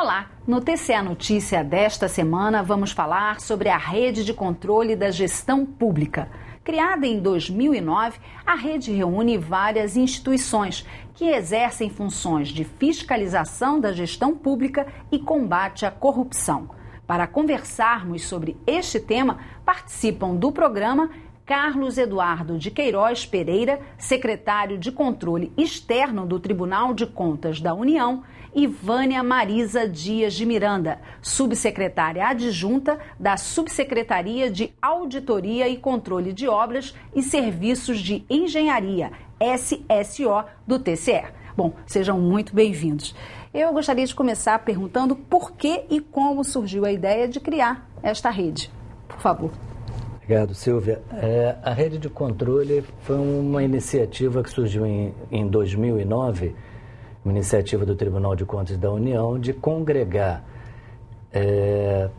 Olá! No TCE Notícia desta semana vamos falar sobre a Rede de Controle da Gestão Pública. Criada em 2009, a rede reúne várias instituições que exercem funções de fiscalização da gestão pública e combate à corrupção. Para conversarmos sobre este tema, participam do programa Carlos Eduardo de Queiroz Pereira, secretário de Controle Externo do Tribunal de Contas da União, e Vânia Marisa Dias de Miranda, subsecretária adjunta da Subsecretaria de Auditoria e Controle de Obras e Serviços de Engenharia, SSO, do TCE. Bom, sejam muito bem-vindos. Eu gostaria de começar perguntando por que e como surgiu a ideia de criar esta rede. Por favor. Obrigado, Silvia. A rede de controle foi uma iniciativa que surgiu em 2009, uma iniciativa do Tribunal de Contas da União, de congregar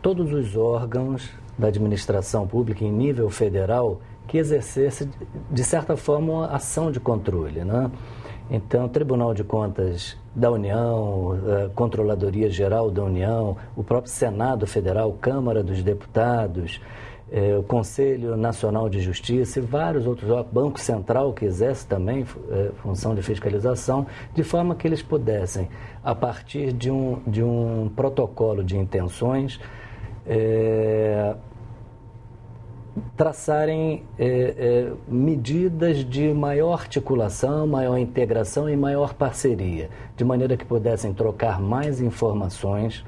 todos os órgãos da administração pública em nível federal que exercesse, de certa forma, ação de controle, né? Então, Tribunal de Contas da União, Controladoria Geral da União, o próprio Senado Federal, Câmara dos Deputados, o Conselho Nacional de Justiça e vários outros, o Banco Central, que exerce também função de fiscalização, de forma que eles pudessem, a partir de um protocolo de intenções, traçarem medidas de maior articulação, maior integração e maior parceria, de maneira que pudessem trocar mais informações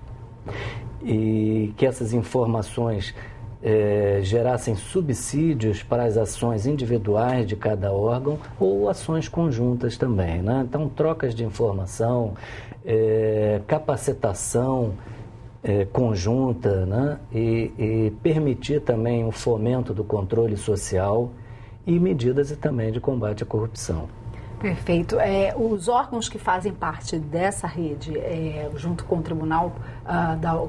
e que essas informações gerassem subsídios para as ações individuais de cada órgão ou ações conjuntas também, né? Então, trocas de informação, capacitação conjunta, né? E permitir também o fomento do controle social e medidas também de combate à corrupção. Perfeito. Os órgãos que fazem parte dessa rede, junto com o Tribunal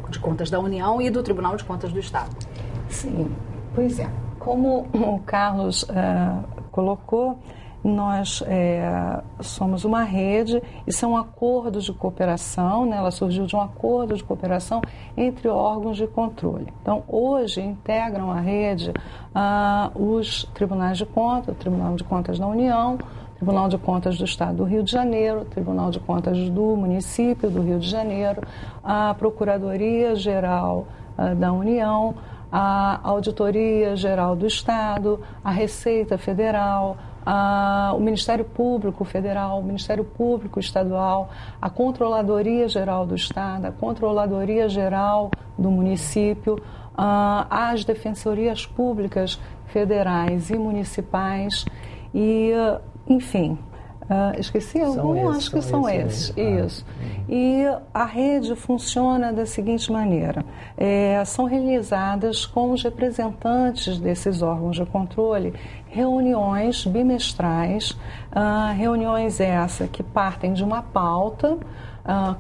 de Contas da União e do Tribunal de Contas do Estado. Sim, pois é. Como o Carlos colocou, nós somos uma rede e são acordos de cooperação, né? Ela surgiu de um acordo de cooperação entre órgãos de controle. Então, hoje integram a rede os tribunais de contas, o Tribunal de Contas da União, Tribunal de Contas do Estado do Rio de Janeiro, Tribunal de Contas do Município do Rio de Janeiro, a Procuradoria-Geral da União, a Auditoria Geral do Estado, a Receita Federal, o Ministério Público Federal, o Ministério Público Estadual, a Controladoria Geral do Estado, a Controladoria Geral do Município, as Defensorias Públicas Federais e Municipais e, enfim, esqueci algum? Acho que são esses. Isso. E a rede funciona da seguinte maneira: são realizadas com os representantes desses órgãos de controle reuniões bimestrais, reuniões essas que partem de uma pauta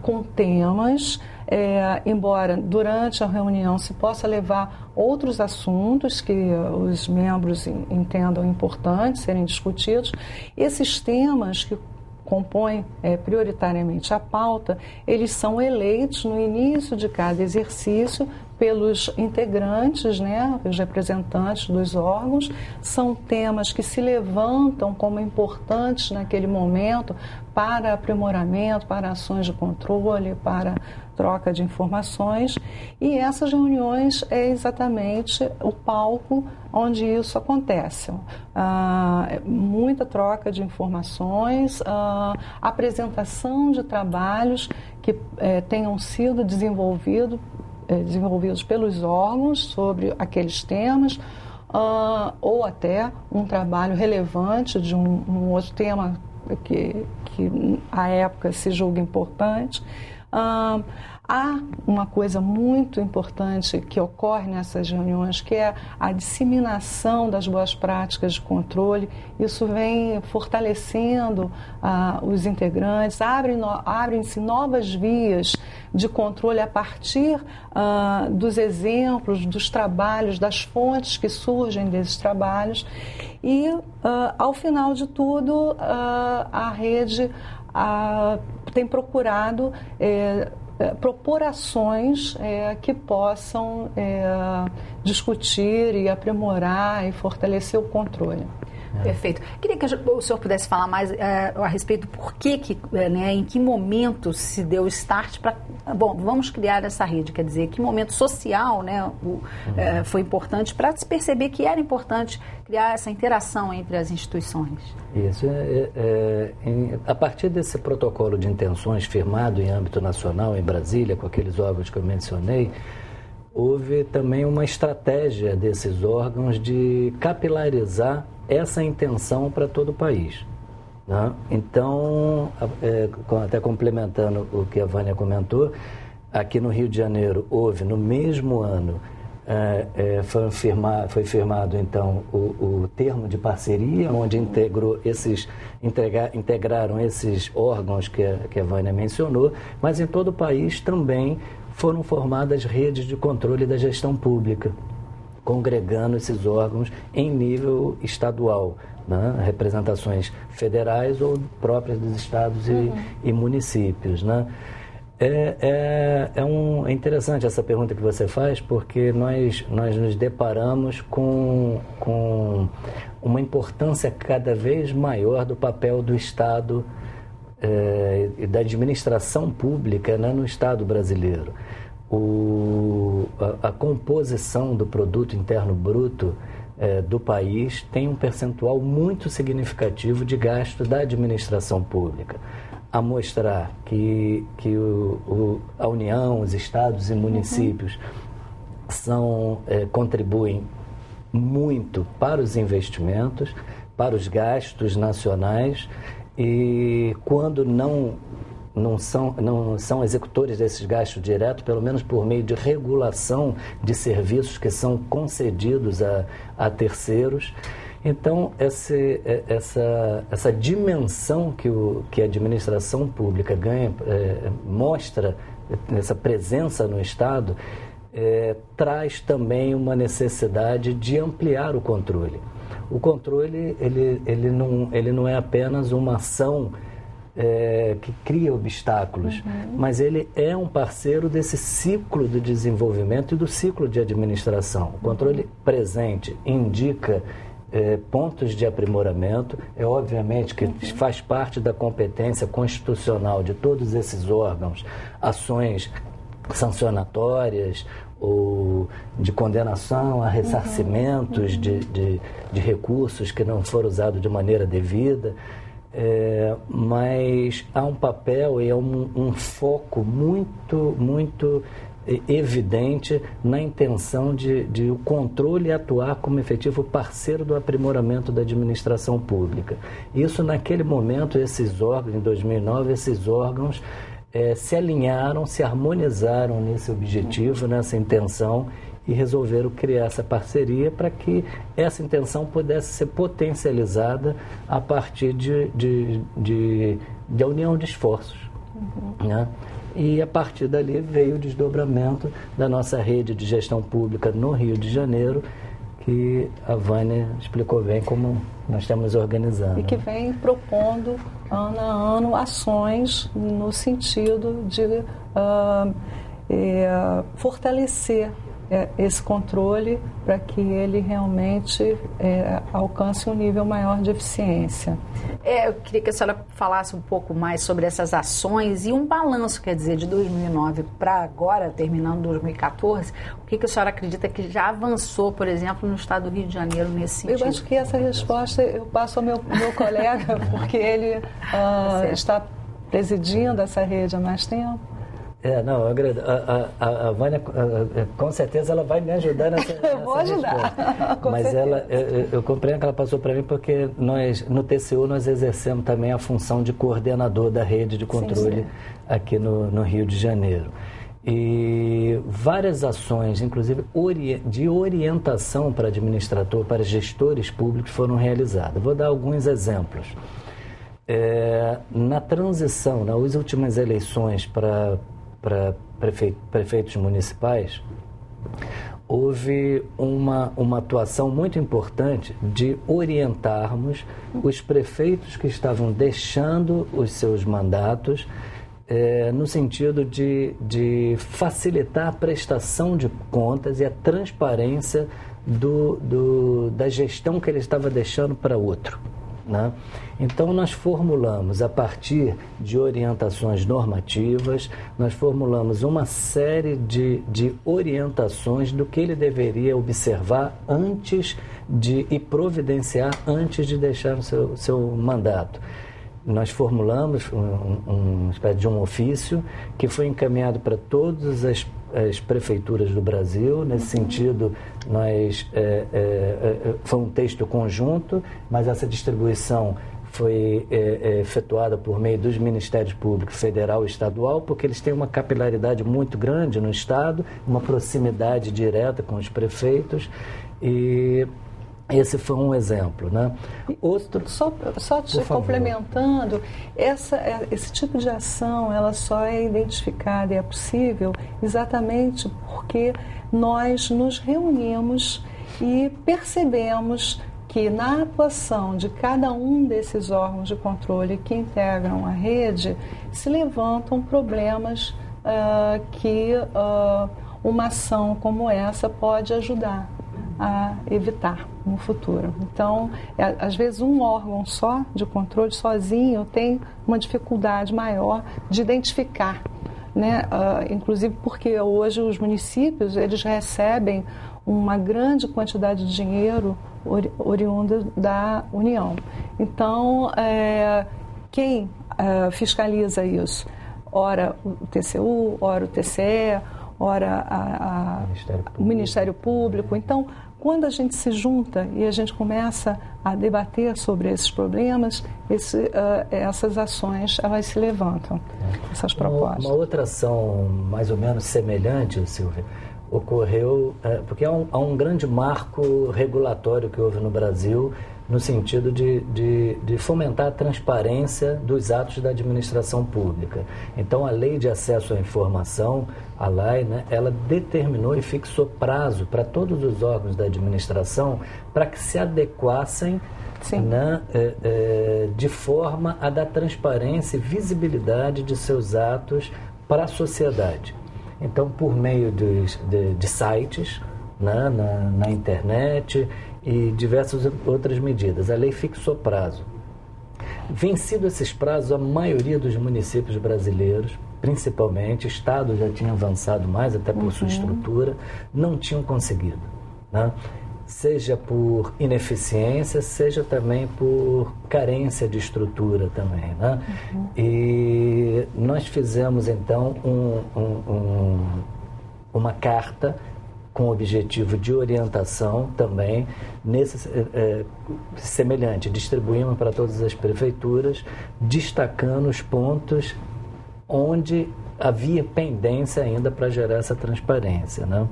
com temas, embora durante a reunião se possa levar outros assuntos que os membros entendam importantes serem discutidos. Esses temas que compõem prioritariamente a pauta, eles são eleitos no início de cada exercício pelos integrantes, né, os representantes dos órgãos. São temas que se levantam como importantes naquele momento para aprimoramento, para ações de controle, para troca de informações, e essas reuniões é exatamente o palco onde isso acontece. Muita troca de informações, apresentação de trabalhos que tenham sido desenvolvidos pelos órgãos sobre aqueles temas, ou até um trabalho relevante de um outro tema que à época se julga importante. Há uma coisa muito importante que ocorre nessas reuniões, que é a disseminação das boas práticas de controle. Isso vem fortalecendo os integrantes, abrem-se novas vias de controle a partir dos exemplos, dos trabalhos, das fontes que surgem desses trabalhos. E, ao final de tudo, a rede tem procurado propor ações que possam discutir e aprimorar e fortalecer o controle. Perfeito. Queria que o senhor pudesse falar mais a respeito do porquê, em que momento se deu o start para... Bom, vamos criar essa rede, quer dizer, que momento social foi importante para se perceber que era importante criar essa interação entre as instituições. Isso. A partir desse protocolo de intenções firmado em âmbito nacional, em Brasília, com aqueles órgãos que eu mencionei, houve também uma estratégia desses órgãos de capilarizar essa intenção para todo o país, né? Então, até complementando o que a Vânia comentou, aqui no Rio de Janeiro houve, no mesmo ano, foi firmado então o termo de parceria, onde integraram esses órgãos que a Vânia mencionou, mas em todo o país também foram formadas redes de controle da gestão pública, congregando esses órgãos em nível estadual, né? Representações federais ou próprias dos estados e municípios, né? É interessante essa pergunta que você faz, porque nós nos deparamos com uma importância cada vez maior do papel do Estado e da administração pública, né, no Estado brasileiro. A composição do produto interno bruto do país tem um percentual muito significativo de gasto da administração pública, a mostrar que a União, os estados e municípios contribuem muito para os investimentos, para os gastos nacionais, e quando não são executores desses gastos diretos, pelo menos por meio de regulação de serviços que são concedidos a terceiros. Então, essa dimensão que a administração pública ganha, mostra essa presença no Estado, traz também uma necessidade de ampliar o controle. O controle ele não é apenas uma ação que cria obstáculos, mas ele é um parceiro desse ciclo de desenvolvimento e do ciclo de administração. O controle presente indica pontos de aprimoramento, obviamente que faz parte da competência constitucional de todos esses órgãos, ações sancionatórias ou de condenação a ressarcimentos de recursos que não foram usados de maneira devida. Mas há um papel e um foco muito evidente na intenção de o controle atuar como efetivo parceiro do aprimoramento da administração pública. Isso, naquele momento, esses órgãos, em 2009, esses órgãos se alinharam, se harmonizaram nesse objetivo, nessa intenção, e resolveram criar essa parceria para que essa intenção pudesse ser potencializada a partir de união de esforços. Né? E a partir dali veio o desdobramento da nossa rede de gestão pública no Rio de Janeiro, que a Vânia explicou bem como nós estamos organizando. E que vem propondo, ano a ano, ações no sentido de fortalecer esse controle para que ele realmente alcance um nível maior de eficiência. Eu queria que a senhora falasse um pouco mais sobre essas ações e um balanço, quer dizer, de 2009 para agora, terminando 2014, o que a senhora acredita que já avançou, por exemplo, no estado do Rio de Janeiro nesse sentido? Eu acho que essa resposta eu passo ao meu colega, porque ele está presidindo essa rede há mais tempo. Não, eu agradeço. A Vânia, com certeza, ela vai me ajudar nessa Eu vou ajudar. Mas eu compreendo que ela passou para mim porque nós, no TCU, nós exercemos também a função de coordenador da rede de controle aqui no Rio de Janeiro. E várias ações, inclusive de orientação para administrador, para gestores públicos, foram realizadas. Vou dar alguns exemplos. Na transição, nas últimas eleições para prefeitos municipais, houve uma atuação muito importante de orientarmos os prefeitos que estavam deixando os seus mandatos no sentido de facilitar a prestação de contas e a transparência da gestão que ele estava deixando para outro, né? Então, nós formulamos, a partir de orientações normativas, nós formulamos uma série de orientações do que ele deveria observar e providenciar antes de deixar o seu mandato. Nós formulamos uma espécie de um ofício que foi encaminhado para todas as prefeituras do Brasil. Nesse sentido, foi um texto conjunto, mas essa distribuição foi efetuada por meio dos Ministérios Públicos Federal e Estadual, porque eles têm uma capilaridade muito grande no Estado, uma proximidade direta com os prefeitos, e esse foi um exemplo, né? Só te complementando, esse tipo de ação ela só é identificada e é possível exatamente porque nós nos reunimos e percebemos que na atuação de cada um desses órgãos de controle que integram a rede se levantam problemas que uma ação como essa pode ajudar a evitar no futuro. Então, às vezes um órgão só de controle sozinho tem uma dificuldade maior de identificar, né? Inclusive porque hoje os municípios eles recebem uma grande quantidade de dinheiro oriunda da União. Então, quem fiscaliza isso? Ora o TCU, ora o TCE, ora o Ministério Público. Então, quando a gente se junta e a gente começa a debater sobre esses problemas, essas ações elas se levantam, essas propostas. Uma outra ação mais ou menos semelhante, Silvia, ocorreu, porque há um grande marco regulatório que houve no Brasil no sentido de fomentar a transparência dos atos da administração pública. Então, a Lei de Acesso à Informação, a LAI, né, ela determinou e fixou prazo para todos os órgãos da administração para que se adequassem, né, de forma a dar transparência e visibilidade de seus atos para a sociedade. Então, por meio de sites, né, na internet e diversas outras medidas. A lei fixou prazo. Vencido esses prazos, a maioria dos municípios brasileiros, principalmente, estados já tinham avançado mais, até por sua estrutura, não tinham conseguido, né? Seja por ineficiência, seja também por carência de estrutura também, né? E nós fizemos, então, uma carta com o objetivo de orientação também, semelhante, distribuímos para todas as prefeituras, destacando os pontos onde havia pendência ainda para gerar essa transparência, né?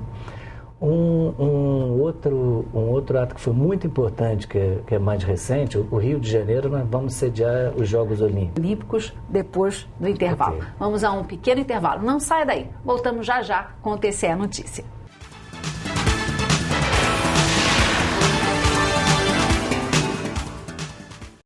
Um outro ato que foi muito importante, que é mais recente, o Rio de Janeiro, nós vamos sediar os Jogos Olímpicos. Depois do intervalo. Okay. Vamos a um pequeno intervalo. Não saia daí. Voltamos já com o TCE Notícia.